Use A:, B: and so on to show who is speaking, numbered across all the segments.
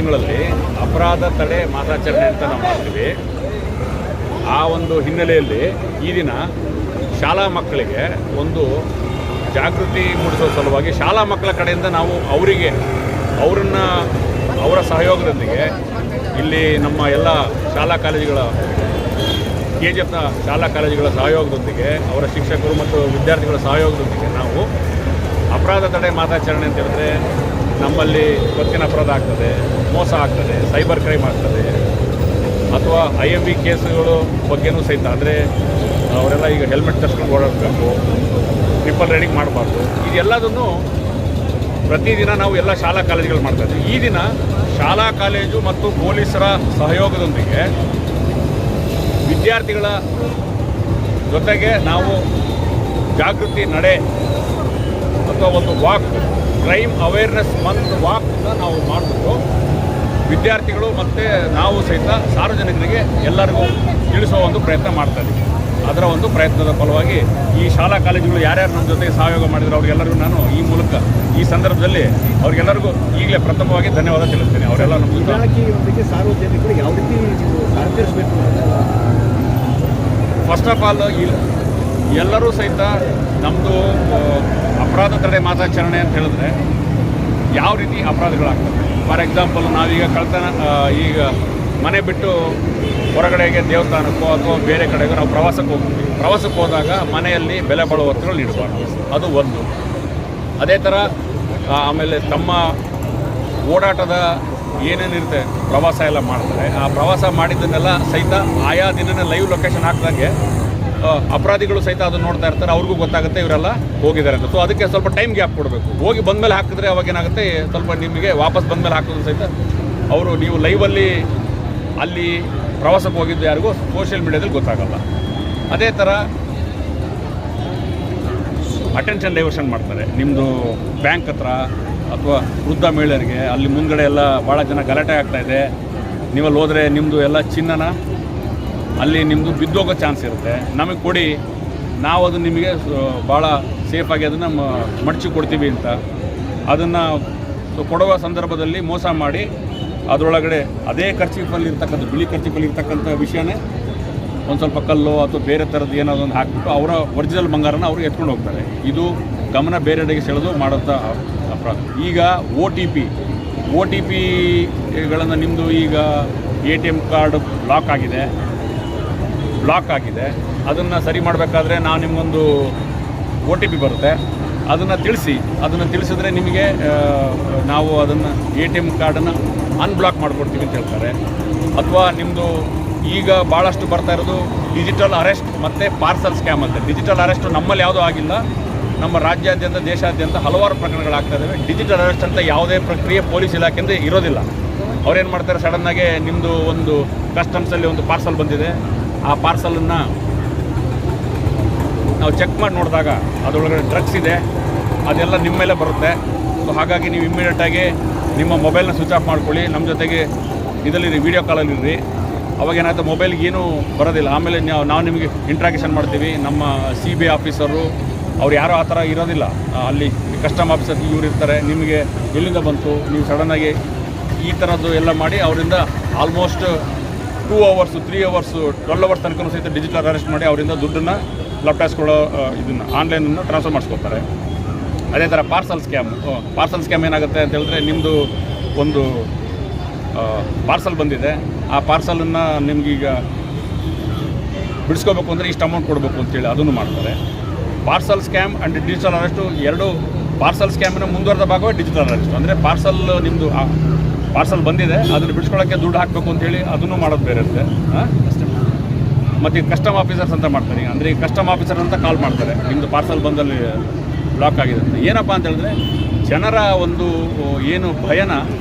A: ತಿಂಗಳಲ್ಲಿ ಅಪರಾಧ ತಡೆ ಮಾಸಾಚರಣೆ ಅಂತ ನಾವು ಮಾಡ್ತೀವಿ. ಆ ಒಂದು ಹಿನ್ನೆಲೆಯಲ್ಲಿ ಈ ದಿನ ಶಾಲಾ ಮಕ್ಕಳಿಗೆ ಒಂದು ಜಾಗೃತಿ ಮೂಡಿಸೋ ಸಲುವಾಗಿ ಶಾಲಾ ಮಕ್ಕಳ ಕಡೆಯಿಂದ ನಾವು ಅವರ ಸಹಯೋಗದೊಂದಿಗೆ ಇಲ್ಲಿ ನಮ್ಮ ಎಲ್ಲ ಶಾಲಾ ಕಾಲೇಜುಗಳ KGF ಶಾಲಾ ಕಾಲೇಜುಗಳ ಸಹಯೋಗದೊಂದಿಗೆ ಅವರ ಶಿಕ್ಷಕರು ಮತ್ತು ವಿದ್ಯಾರ್ಥಿಗಳ ಸಹಯೋಗದೊಂದಿಗೆ ನಾವು ಅಪರಾಧ ತಡೆ ಮಾಸಾಚರಣೆ ಅಂತ ಹೇಳಿದ್ರೆ ನಮ್ಮಲ್ಲಿ ಗೊತ್ತಿನ ಅಪರಾಧ ಆಗ್ತದೆ, ಮೋಸ ಆಗ್ತದೆ, ಸೈಬರ್ ಕ್ರೈಮ್ ಆಗ್ತದೆ, ಅಥವಾ IMV ಕೇಸುಗಳು ಬಗ್ಗೆನೂ ಸಹಿತ ಅಂದರೆ ಅವರೆಲ್ಲ ಈಗ ಹೆಲ್ಮೆಟ್ ತರಿಸ್ಕೊಂಡು ಓಡಾಡಬೇಕು, ಟ್ರಿಪಲ್ ರೈಡಿಂಗ್ ಮಾಡಬಾರ್ದು, ಇದೆಲ್ಲದನ್ನು ಪ್ರತಿದಿನ ನಾವು ಎಲ್ಲ ಶಾಲಾ ಕಾಲೇಜುಗಳು ಮಾಡ್ತಾಯಿದ್ದೀವಿ. ಈ ದಿನ ಶಾಲಾ ಕಾಲೇಜು ಮತ್ತು ಪೊಲೀಸರ ಸಹಯೋಗದೊಂದಿಗೆ ವಿದ್ಯಾರ್ಥಿಗಳ ಜೊತೆಗೆ ನಾವು ಜಾಗೃತಿ ನಡೆ ಅಥವಾ ಒಂದು ವಾಕ್, ಕ್ರೈಮ್ ಅವೇರ್ನೆಸ್ ಮಂತ್ ವಾಕ್ನ ನಾವು ಮಾಡಿಬಿಟ್ಟು ವಿದ್ಯಾರ್ಥಿಗಳು ಮತ್ತು ನಾವು ಸಹಿತ ಸಾರ್ವಜನಿಕರಿಗೆ ಎಲ್ಲರಿಗೂ ತಿಳಿಸೋ ಒಂದು ಪ್ರಯತ್ನ ಮಾಡ್ತಾಯಿದ್ದೀವಿ. ಅದರ ಒಂದು ಪ್ರಯತ್ನದ ಫಲವಾಗಿ ಈ ಶಾಲಾ ಕಾಲೇಜುಗಳು ಯಾರ್ಯಾರು ನಮ್ಮ ಜೊತೆಗೆ ಸಹಯೋಗ ಮಾಡಿದ್ರು ಅವ್ರಿಗೆಲ್ಲರಿಗೂ ನಾನು ಈ ಮೂಲಕ ಈ ಸಂದರ್ಭದಲ್ಲಿ ಅವ್ರಿಗೆಲ್ಲರಿಗೂ ಈಗಲೇ ಪ್ರಥಮವಾಗಿ ಧನ್ಯವಾದ ತಿಳಿಸ್ತೇನೆ. ಅವರೆಲ್ಲ ನಮ್ಮ
B: ಜೊತೆ ಸಾರ್ವಜನಿಕರು ಯಾವ ರೀತಿ ಸಹಕರಿಸಬೇಕು?
A: ಫಸ್ಟ್ ಆಫ್ ಆಲ್ ಎಲ್ಲರೂ ಸಹಿತ ನಮ್ಮದು ಅಪರಾಧ ತಡೆ ಮಾಸಾಚರಣೆ ಅಂತ ಹೇಳಿದ್ರೆ ಯಾವ ರೀತಿ ಅಪರಾಧಗಳಾಗ್ತವೆ. ಫಾರ್ ಎಕ್ಸಾಂಪಲ್ ನಾವೀಗ ಈಗ ಮನೆ ಬಿಟ್ಟು ಹೊರಗಡೆಗೆ ದೇವಸ್ಥಾನಕ್ಕೋ ಅಥವಾ ಬೇರೆ ಕಡೆಗೂ ನಾವು ಪ್ರವಾಸಕ್ಕೆ ಹೋದಾಗ ಮನೆಯಲ್ಲಿ ಬೆಲೆ ಬಾಳುವ ವಸ್ತುಗಳು ಇಡಬಾರ್ದು, ಅದು ಒಂದು. ಅದೇ ಥರ ಆಮೇಲೆ ತಮ್ಮ ಓಡಾಟದ ಏನೇನಿರುತ್ತೆ ಪ್ರವಾಸ ಎಲ್ಲ ಮಾಡ್ತಾರೆ, ಆ ಪ್ರವಾಸ ಮಾಡಿದ್ದನ್ನೆಲ್ಲ ಸಹಿತ ಆಯಾ ದಿನನೇ ಲೈವ್ ಲೊಕೇಶನ್ ಹಾಕಿದಂಗೆ ಅಪರಾಧಿಗಳು ಸಹಿತ ಅದನ್ನು ನೋಡ್ತಾ ಇರ್ತಾರೆ, ಅವ್ರಿಗೂ ಗೊತ್ತಾಗುತ್ತೆ ಇವರೆಲ್ಲ ಹೋಗಿದ್ದಾರೆ ಅಂತ. ಸೊ ಅದಕ್ಕೆ ಸ್ವಲ್ಪ ಟೈಮ್ ಗ್ಯಾಪ್ ಕೊಡಬೇಕು. ಹೋಗಿ ಬಂದಮೇಲೆ ಹಾಕಿದ್ರೆ ಅವಾಗೇನಾಗುತ್ತೆ, ಸ್ವಲ್ಪ ನಿಮಗೆ ವಾಪಸ್ ಬಂದಮೇಲೆ ಹಾಕೋದು ಸಹಿತ ಅವರು ನೀವು ಲೈವಲ್ಲಿ ಅಲ್ಲಿ ಪ್ರವಾಸಕ್ಕೆ ಹೋಗಿದ್ದು ಯಾರಿಗೂ ಸೋಷಿಯಲ್ ಮೀಡಿಯಾದಲ್ಲಿ ಗೊತ್ತಾಗಲ್ಲ. ಅದೇ ಥರ ಅಟೆನ್ಷನ್ ಡೈವರ್ಷನ್ ಮಾಡ್ತಾರೆ. ನಿಮ್ಮದು ಬ್ಯಾಂಕ್ ಹತ್ರ ಅಥವಾ ವೃದ್ಧ ಮಹಿಳೆಯರಿಗೆ ಅಲ್ಲಿ ಮುಂದ್ಗಡೆ ಎಲ್ಲ ಭಾಳ ಜನ ಗಲಾಟೆ ಆಗ್ತಾಯಿದೆ, ನೀವಲ್ಲಿ ಹೋದರೆ ನಿಮ್ಮದು ಎಲ್ಲ ಚಿನ್ನನ ಅಲ್ಲಿ ನಿಮ್ಮದು ಬಿದ್ದೋಗೋ ಚಾನ್ಸ್ ಇರುತ್ತೆ, ನಮಗೆ ಕೊಡಿ, ನಾವು ಅದು ನಿಮಗೆ ಭಾಳ ಸೇಫಾಗಿ ಅದನ್ನು ಮಡಚಿ ಕೊಡ್ತೀವಿ ಅಂತ ಅದನ್ನು ಕೊಡುವ ಸಂದರ್ಭದಲ್ಲಿ ಮೋಸ ಮಾಡಿ ಅದರೊಳಗಡೆ ಅದೇ ಖರ್ಚಿಫಲ್ಲಿ ಇರ್ತಕ್ಕಂಥ ಬಿಳಿ ಖರ್ಚಿಫಲ್ಲಿ ಇರ್ತಕ್ಕಂಥ ವಿಷಯನೇ ಒಂದು ಸ್ವಲ್ಪ ಕಲ್ಲು ಅಥವಾ ಬೇರೆ ಥರದ್ದು ಏನಾದ್ರು ಒಂದು ಹಾಕಿಬಿಟ್ಟು ಅವರ ಒರಿಜಿನಲ್ ಬಂಗಾರನ ಅವರು ಎತ್ಕೊಂಡು ಹೋಗ್ತಾರೆ. ಇದು ಗಮನ ಬೇರೆಡೆಗೆ ಸೆಳೆದು ಮಾಡೋಂಥ ಅಪರಾಧ. ಈಗ ಒ ಟಿ ಪಿಗಳನ್ನು ನಿಮ್ಮದು ಈಗ ATM ಕಾರ್ಡ್ ಬ್ಲಾಕ್ ಆಗಿದೆ, ಅದನ್ನು ಸರಿ ಮಾಡಬೇಕಾದ್ರೆ ನಾವು ನಿಮಗೊಂದು OTP ಬರುತ್ತೆ, ಅದನ್ನು ತಿಳಿಸಿದ್ರೆ ನಿಮಗೆ ನಾವು ಅದನ್ನು ATM ಕಾರ್ಡನ್ನು ಅನ್ಬ್ಲಾಕ್ ಮಾಡಿಕೊಡ್ತೀವಿ ಅಂತ ಹೇಳ್ತಾರೆ. ಅಥವಾ ನಿಮ್ಮದು ಈಗ ಭಾಳಷ್ಟು ಬರ್ತಾ ಇರೋದು ಡಿಜಿಟಲ್ ಅರೆಸ್ಟ್ ಮತ್ತು ಪಾರ್ಸಲ್ ಸ್ಕ್ಯಾಮ್ ಅಂತ. ಡಿಜಿಟಲ್ ಅರೆಸ್ಟು ನಮ್ಮಲ್ಲಿ ಯಾವುದೂ ಆಗಿಲ್ಲ, ನಮ್ಮ ರಾಜ್ಯಾದ್ಯಂತ ದೇಶಾದ್ಯಂತ ಹಲವಾರು ಪ್ರಕರಣಗಳಾಗ್ತಾ ಇದ್ದಾವೆ. ಡಿಜಿಟಲ್ ಅರೆಸ್ಟ್ ಅಂತ ಯಾವುದೇ ಪ್ರಕ್ರಿಯೆ ಪೊಲೀಸ್ ಇಲಾಖೆಯಿಂದ ಇರೋದಿಲ್ಲ. ಅವ್ರೇನು ಮಾಡ್ತಾರೆ, ಸಡನ್ನಾಗಿ ನಿಮ್ಮದು ಒಂದು ಕಸ್ಟಮ್ಸಲ್ಲಿ ಒಂದು ಪಾರ್ಸಲ್ ಬಂದಿದೆ, ಆ ಪಾರ್ಸಲನ್ನು ನಾವು ಚೆಕ್ ಮಾಡಿ ನೋಡಿದಾಗ ಅದರೊಳಗಡೆ ಡ್ರಗ್ಸ್ ಇದೆ, ಅದೆಲ್ಲ ನಿಮ್ಮ ಮೇಲೆ ಬರುತ್ತೆ. ಸೊ ಹಾಗಾಗಿ ನೀವು ಇಮ್ಮಿಡಿಯೇಟಾಗಿ ನಿಮ್ಮ ಮೊಬೈಲ್ನ ಸ್ವಿಚ್ ಆಫ್ ಮಾಡ್ಕೊಳ್ಳಿ, ನಮ್ಮ ಜೊತೆಗೆ ಇದರಲ್ಲಿ ವೀಡಿಯೋ ಕಾಲಲ್ಲಿರ್ರಿ. ಅವಾಗೇನಾಯ್ತು ಮೊಬೈಲ್ಗೆ ಏನೂ ಬರೋದಿಲ್ಲ. ಆಮೇಲೆ ನಾವು ನಿಮಗೆ ಇಂಟ್ರಾಕ್ಷನ್ ಮಾಡ್ತೀವಿ. ನಮ್ಮ CBI ಆಫೀಸರು ಅವ್ರು ಯಾರೂ ಆ ಥರ ಇರೋದಿಲ್ಲ, ಅಲ್ಲಿ ಕಸ್ಟಮ್ ಆಫೀಸರ್ ಇವ್ರು ಇರ್ತಾರೆ. ನಿಮಗೆ ಎಲ್ಲಿಂದ ಬಂತು, ನೀವು ಸಡನ್ನಾಗಿ ಈ ಥರದ್ದು ಎಲ್ಲ ಮಾಡಿ ಅವರಿಂದ ಆಲ್ಮೋಸ್ಟ್ 2 hours 3 hours 12 hours ತನಕ ಸಹಿತ ಡಿಜಿಟಲ್ ಅರೆಸ್ಟ್ ಮಾಡಿ ಅವರಿಂದ ದುಡ್ಡನ್ನು ಲಪ್ಟಾಯಿಸ್ಕೊಳ್ಳೋ ಇದನ್ನು ಆನ್ಲೈನನ್ನು ಟ್ರಾನ್ಸ್ಫರ್ ಮಾಡಿಸ್ಕೊತಾರೆ. ಅದೇ ಥರ ಪಾರ್ಸಲ್ ಸ್ಕ್ಯಾಮ್ ಏನಾಗುತ್ತೆ ಅಂತ ಹೇಳಿದ್ರೆ, ನಿಮ್ಮದು ಒಂದು ಪಾರ್ಸಲ್ ಬಂದಿದೆ, ಆ ಪಾರ್ಸಲನ್ನು ನಿಮಗೀಗ ಬಿಡಿಸ್ಕೋಬೇಕು ಅಂದರೆ ಇಷ್ಟು ಅಮೌಂಟ್ ಕೊಡಬೇಕು ಅಂತೇಳಿ ಅದನ್ನು ಮಾಡ್ತಾರೆ. Parcel scam and digital arrest ಎರಡು. ಪಾರ್ಸಲ್ ಸ್ಕ್ಯಾಮಿನ ಮುಂದುವರೆದ ಭಾಗವೇ ಡಿಜಿಟಲ್ ಅರೆಸ್ಟ್. ಅಂದರೆ ನಿಮ್ಮದು ಪಾರ್ಸಲ್ ಬಂದಿದೆ, ಅದನ್ನು ಬಿಡಿಸ್ಕೊಳ್ಳೋಕ್ಕೆ ದುಡ್ಡು ಹಾಕಬೇಕು ಅಂತೇಳಿ ಅದನ್ನು ಮಾಡೋದು ಬೇರೆ ಇರುತ್ತೆ. ಮತ್ತು ಈ ಕಸ್ಟಮ್ ಆಫೀಸರ್ಸ್ ಅಂತ ಮಾಡ್ತಾರೆ. ಅಂದರೆ ಈ ಕಸ್ಟಮ್ ಆಫೀಸರ್ ಅಂತ ಕಾಲ್ ಮಾಡ್ತಾರೆ, ನಿಮ್ಮದು ಪಾರ್ಸಲ್ ಬಂದಲ್ಲಿ ಬ್ಲಾಕ್ ಆಗಿದೆ ಅಂತ. ಏನಪ್ಪ ಅಂತ ಹೇಳಿದ್ರೆ, ಜನರ ಒಂದು ಏನು ಭಯನ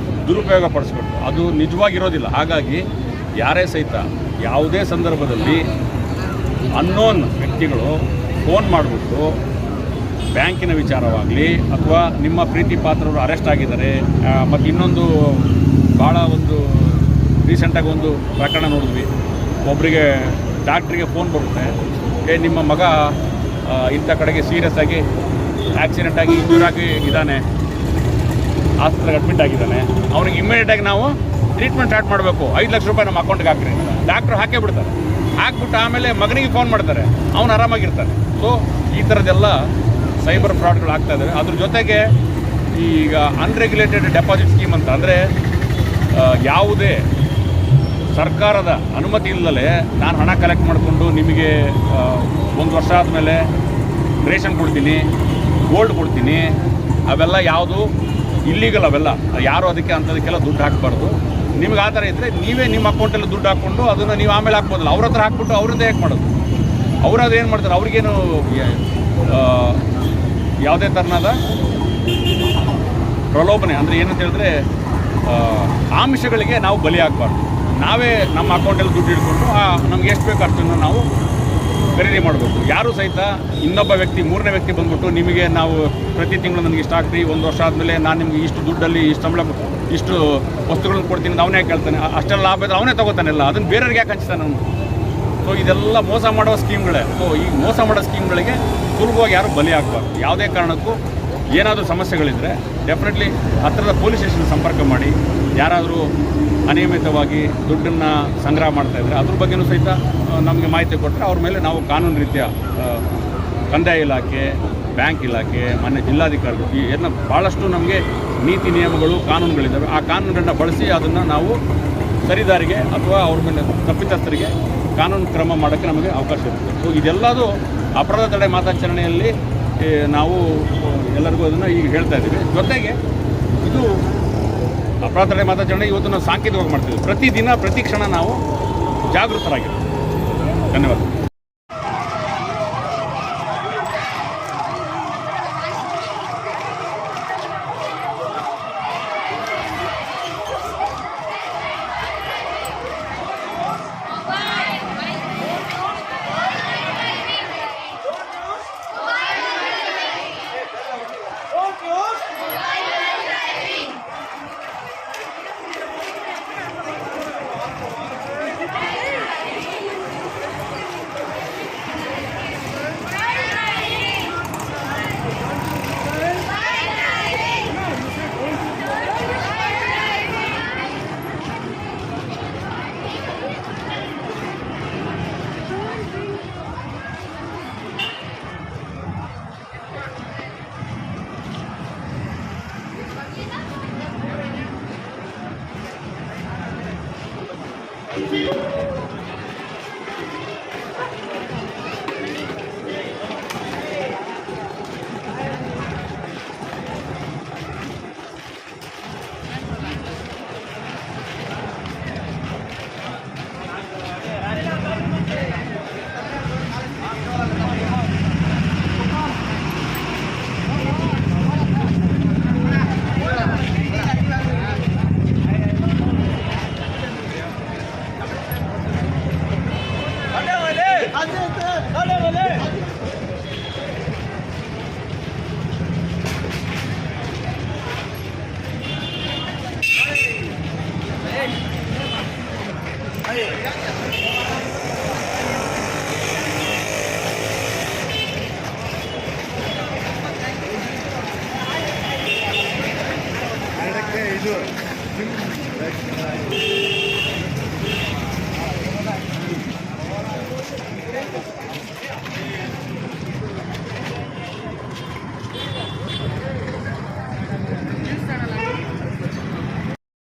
A: ದುರುಪಯೋಗ ಪಡಿಸ್ಬೇಕು, ಅದು ನಿಜವಾಗಿರೋದಿಲ್ಲ. ಹಾಗಾಗಿ ಯಾರೇ ಸಹಿತ ಯಾವುದೇ ಸಂದರ್ಭದಲ್ಲಿ ಅನ್ನೋನ್ ವ್ಯಕ್ತಿಗಳು ಫೋನ್ ಮಾಡಿಬಿಟ್ಟು ಬ್ಯಾಂಕಿನ ವಿಚಾರವಾಗಲಿ ಅಥವಾ ನಿಮ್ಮ ಪ್ರೀತಿ ಪಾತ್ರರು ಅರೆಸ್ಟ್ ಆಗಿದ್ದಾರೆ, ಮತ್ತು ಇನ್ನೊಂದು ಭಾಳ ಒಂದು ರೀಸೆಂಟಾಗಿ ಒಂದು ಪ್ರಕರಣ ನೋಡಿದ್ವಿ. ಒಬ್ಬರಿಗೆ ಡಾಕ್ಟ್ರಿಗೆ ಫೋನ್ ಬರುತ್ತೆ, ನಿಮ್ಮ ಮಗ ಇಂಥ ಕಡೆಗೆ ಸೀರಿಯಸ್ ಆಗಿ ಆಕ್ಸಿಡೆಂಟ್ ಆಗಿ ಇಂಜೂರ್ ಆಗಿ ಇದ್ದಾನೆ, ಆಸ್ಪತ್ರೆಗೆ ಅಡ್ಮಿಟ್ ಆಗಿದ್ದಾನೆ, ಅವ್ರಿಗೆ ಇಮ್ಮಿಡಿಯೇಟಾಗಿ ನಾವು ಟ್ರೀಟ್ಮೆಂಟ್ ಸ್ಟಾರ್ಟ್ ಮಾಡಬೇಕು, 5 ಲಕ್ಷ ರೂಪಾಯಿ ನಮ್ಮ ಅಕೌಂಟ್ಗೆ ಹಾಕ್ರಿ, ಡಾಕ್ಟ್ರು ಹಾಕೇ ಬಿಡ್ತಾರೆ. ಹಾಕ್ಬಿಟ್ಟು ಆಮೇಲೆ ಮಗನಿಗೆ ಫೋನ್ ಮಾಡ್ತಾರೆ, ಅವನು ಆರಾಮಾಗಿರ್ತಾನೆ. ಸೊ ಈ ಥರದ್ದೆಲ್ಲ ಸೈಬರ್ ಫ್ರಾಡ್ಗಳು ಆಗ್ತಾ ಇದ್ದಾವೆ. ಅದ್ರ ಜೊತೆಗೆ ಈಗ ಅನ್ರೆಗ್ಯುಲೇಟೆಡ್ ಡೆಪಾಸಿಟ್ ಸ್ಕೀಮ್ ಅಂತ, ಅಂದರೆ ಯಾವುದೇ ಸರ್ಕಾರದ ಅನುಮತಿ ಇಲ್ಲದೆ ನಾನು ಹಣ ಕಲೆಕ್ಟ್ ಮಾಡಿಕೊಂಡು ನಿಮಗೆ 1 ವರ್ಷ ಆದಮೇಲೆ ರೇಷನ್ ಕೊಡ್ತೀನಿ, ಗೋಲ್ಡ್ ಕೊಡ್ತೀನಿ, ಅವೆಲ್ಲ ಯಾವುದು ಇಲ್ಲೀಗಲ್, ಅವೆಲ್ಲ ಯಾರು ಅದಕ್ಕೆ ಅಂಥದಕ್ಕೆಲ್ಲ ದುಡ್ಡು ಹಾಕಬಾರ್ದು. ನಿಮ್ಗೆ ಆ ಥರ ಇದ್ದರೆ ನೀವೇ ನಿಮ್ಮ ಅಕೌಂಟಲ್ಲಿ ದುಡ್ಡು ಹಾಕ್ಕೊಂಡು ಅದನ್ನು ನೀವು ಆಮೇಲೆ ಹಾಕ್ಬೋದಲ್ಲ. ಅವ್ರ ಹತ್ರ ಹಾಕ್ಬಿಟ್ಟು ಅವರಿಂದ ಯಾಕೆ ಮಾಡೋದು? ಅವರು ಏನು ಮಾಡ್ತಾರೆ, ಅವ್ರಿಗೇನು ಯಾವುದೇ ಥರನಾದ ಪ್ರಲೋಭನೆ ಅಂದರೆ ಏನಂತ ಹೇಳಿದ್ರೆ ಆಮಿಷಗಳಿಗೆ ನಾವು ಬಲಿ ಆಗಬಾರ್ದು. ನಾವೇ ನಮ್ಮ ಅಕೌಂಟಲ್ಲಿ ದುಡ್ಡು ಇಟ್ಕೊಂಡು ನಮ್ಗೆ ಎಷ್ಟು ಬೇಕು ಅಷ್ಟನ್ನು ನಾವು ಖರೀದಿ ಮಾಡಬೇಕು. ಯಾರೂ ಸಹಿತ ಇನ್ನೊಬ್ಬ ವ್ಯಕ್ತಿ, 3ನೇ ವ್ಯಕ್ತಿ ಬಂದ್ಬಿಟ್ಟು ನಿಮಗೆ ನಾವು ಪ್ರತಿ ತಿಂಗಳು ನನಗೆ ಇಷ್ಟು ಹಾಕ್ರಿ, 1 ವರ್ಷ ಆದಮೇಲೆ ನಾನು ನಿಮಗೆ ಇಷ್ಟು ದುಡ್ಡಲ್ಲಿ ಇಷ್ಟು ಸಂಬಳ, ಇಷ್ಟು ವಸ್ತುಗಳನ್ನ ಕೊಡ್ತೀನಿ ಅಂತ ಅವನೇ ಕೇಳ್ತಾನೆ. ಅಷ್ಟೆಲ್ಲ ಲಾಭ ಇದ್ದರೆ ಅವನೇ ತೊಗೋತಾನೆಲ್ಲ, ಅದನ್ನು ಬೇರೆಯವ್ರಿಗೆ ಯಾಕೆ ಹಂಚ್ತಾನೆ ಅವನು? ಸೊ ಇದೆಲ್ಲ ಮೋಸ ಮಾಡೋ ಸ್ಕೀಮ್ಗಳೇ. ಸೊ ಈ ಮೋಸ ಮಾಡೋ ಸ್ಕೀಮ್ಗಳಿಗೆ ಸುಲಭವಾಗಿ ಯಾರು ಬಲಿ ಆಗಬಾರ್ದು. ಯಾವುದೇ ಕಾರಣಕ್ಕೂ ಏನಾದರೂ ಸಮಸ್ಯೆಗಳಿದ್ದರೆ ಡೆಫಿನೆಟ್ಲಿ ಹತ್ತಿರದ ಪೊಲೀಸ್ ಸ್ಟೇಷನ್ ಸಂಪರ್ಕ ಮಾಡಿ. ಯಾರಾದರೂ ಅನಿಯಮಿತವಾಗಿ ದುಡ್ಡನ್ನು ಸಂಗ್ರಹ ಮಾಡ್ತಾಯಿದ್ರೆ ಅದ್ರ ಬಗ್ಗೆಯೂ ಸಹಿತ ನಮಗೆ ಮಾಹಿತಿ ಕೊಟ್ಟರೆ ಅವ್ರ ಮೇಲೆ ನಾವು ಕಾನೂನು ರೀತಿಯ ಕಂದಾಯ ಇಲಾಖೆ, ಬ್ಯಾಂಕ್ ಇಲಾಖೆ, ಮೊನ್ನೆ ಜಿಲ್ಲಾಧಿಕಾರಿಗಳು ಈ ಭಾಳಷ್ಟು ನಮಗೆ ನೀತಿ ನಿಯಮಗಳು, ಕಾನೂನುಗಳಿದ್ದಾವೆ. ಆ ಕಾನೂನುಗಳನ್ನ ಬಳಸಿ ಅದನ್ನು ನಾವು ಸರಿದಾರಿಗೆ ಅಥವಾ ಅವ್ರ ಮೇಲೆ ತಪ್ಪಿತಸ್ಥರಿಗೆ ಕಾನೂನು ಕ್ರಮ ಮಾಡೋಕ್ಕೆ ನಮಗೆ ಅವಕಾಶ ಇರುತ್ತೆ. ಸೊ ಇದೆಲ್ಲದೂ ಅಪರಾಧ ತಡೆ ಮಾಸಾಚರಣೆಯಲ್ಲಿ ನಾವು ಎಲ್ಲರಿಗೂ ಅದನ್ನು ಈಗ ಹೇಳ್ತಾ ಇದ್ದೀವಿ. ಜೊತೆಗೆ ಇದು ಅಪರಾಧ ತಡೆ ಮಾಸಾಚರಣೆ ಇವತ್ತು ನಾವು ಸಾಂಕೇತಿಕವಾಗಿ ಮಾಡ್ತೀವಿ. ಪ್ರತಿದಿನ ಪ್ರತಿ ಕ್ಷಣ ನಾವು ಜಾಗೃತರಾಗಿರ್ತೀವಿ. ಧನ್ಯವಾದ.
C: Hey!